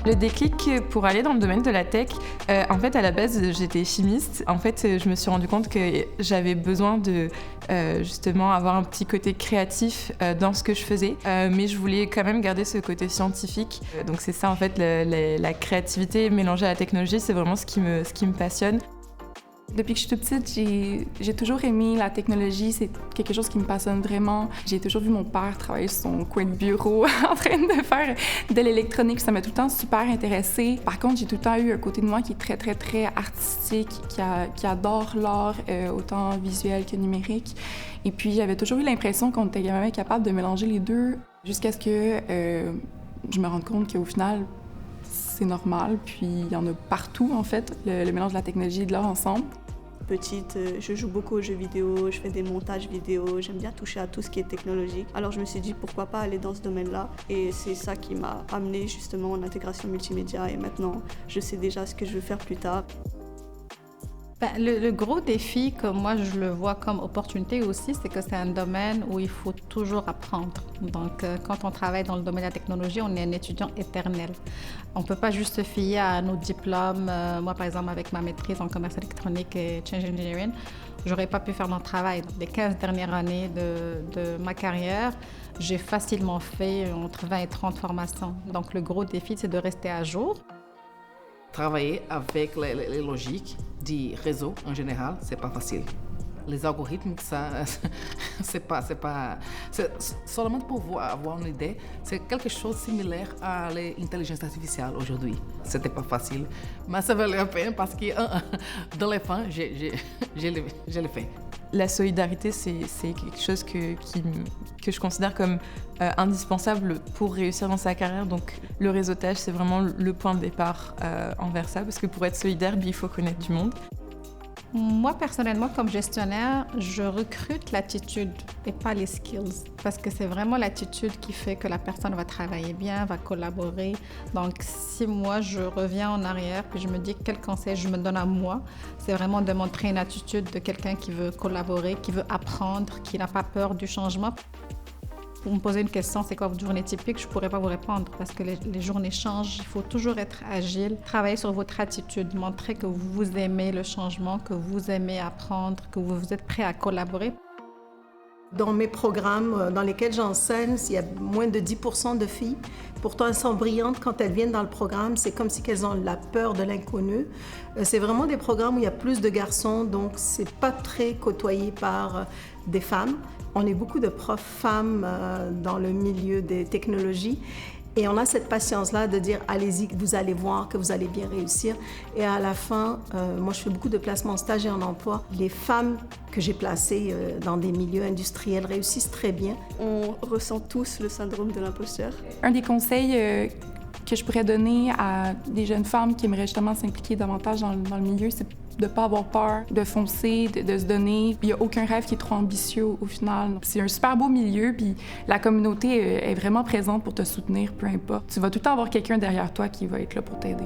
Le déclic pour aller dans le domaine de la tech, en fait, à la base, j'étais chimiste. En fait, je me suis rendu compte que j'avais besoin de justement avoir un petit côté créatif dans ce que je faisais, mais je voulais quand même garder ce côté scientifique. Donc c'est ça, en fait, la créativité mélangée à la technologie, c'est vraiment ce qui me passionne. Depuis que je suis toute petite, j'ai toujours aimé la technologie. C'est quelque chose qui me passionne vraiment. J'ai toujours vu mon père travailler sur son coin de bureau en train de faire de l'électronique. Ça m'a tout le temps super intéressée. Par contre, j'ai tout le temps eu un côté de moi qui est très, très, très artistique, qui adore l'art, autant visuel que numérique. Et puis, j'avais toujours eu l'impression qu'on était même capable de mélanger les deux jusqu'à ce que je me rende compte qu'au final, c'est normal, puis il y en a partout, en fait, le mélange de la technologie et de l'art ensemble. Petite, je joue beaucoup aux jeux vidéo, je fais des montages vidéo, j'aime bien toucher à tout ce qui est technologique. Alors je me suis dit pourquoi pas aller dans ce domaine-là, et c'est ça qui m'a amené justement en intégration multimédia, et maintenant je sais déjà ce que je veux faire plus tard. Le gros défi, que moi je le vois comme opportunité aussi, c'est que c'est un domaine où il faut toujours apprendre. Donc quand on travaille dans le domaine de la technologie, on est un étudiant éternel. On ne peut pas juste se fier à nos diplômes. Moi par exemple, avec ma maîtrise en commerce électronique et change engineering, j'aurais pas pu faire mon travail. Les 15 dernières années de ma carrière, j'ai facilement fait entre 20 et 30 formations. Donc le gros défi, c'est de rester à jour. Travailler avec les logiques du réseau en général, c'est pas facile. Les algorithmes, ça, c'est seulement pour avoir une idée, c'est quelque chose de similaire à l'intelligence artificielle aujourd'hui. C'était pas facile, mais ça valait la peine parce que dans les fins, je l'ai fait. La solidarité, c'est quelque chose que je considère comme indispensable pour réussir dans sa carrière. Donc le réseautage, c'est vraiment le point de départ envers ça, parce que pour être solidaire, il faut connaître du monde. Moi, personnellement, comme gestionnaire, je recrute l'attitude et pas les skills. Parce que c'est vraiment l'attitude qui fait que la personne va travailler bien, va collaborer. Donc, si moi, je reviens en arrière puis je me dis quel conseil je me donne à moi, c'est vraiment de montrer une attitude de quelqu'un qui veut collaborer, qui veut apprendre, qui n'a pas peur du changement. Pour me poser une question, c'est quoi votre journée typique? Je ne pourrais pas vous répondre parce que les journées changent. Il faut toujours être agile, travailler sur votre attitude, montrer que vous aimez le changement, que vous aimez apprendre, que vous êtes prêt à collaborer. Dans mes programmes dans lesquels j'enseigne, il y a moins de 10% de filles. Pourtant, elles sont brillantes quand elles viennent dans le programme. C'est comme si elles ont la peur de l'inconnu. C'est vraiment des programmes où il y a plus de garçons, donc c'est pas très côtoyé par des femmes. On est beaucoup de profs femmes dans le milieu des technologies. Et on a cette patience-là de dire « allez-y, vous allez voir que vous allez bien réussir ». Et à la fin, moi je fais beaucoup de placements stage et en emploi. Les femmes que j'ai placées dans des milieux industriels réussissent très bien. On ressent tous le syndrome de l'imposteur. Un des conseils que je pourrais donner à des jeunes femmes qui aimeraient justement s'impliquer davantage dans le milieu, c'est de ne pas avoir peur, de foncer, de se donner. Il n'y a aucun rêve qui est trop ambitieux au final. C'est un super beau milieu, puis la communauté est vraiment présente pour te soutenir, peu importe. Tu vas tout le temps avoir quelqu'un derrière toi qui va être là pour t'aider.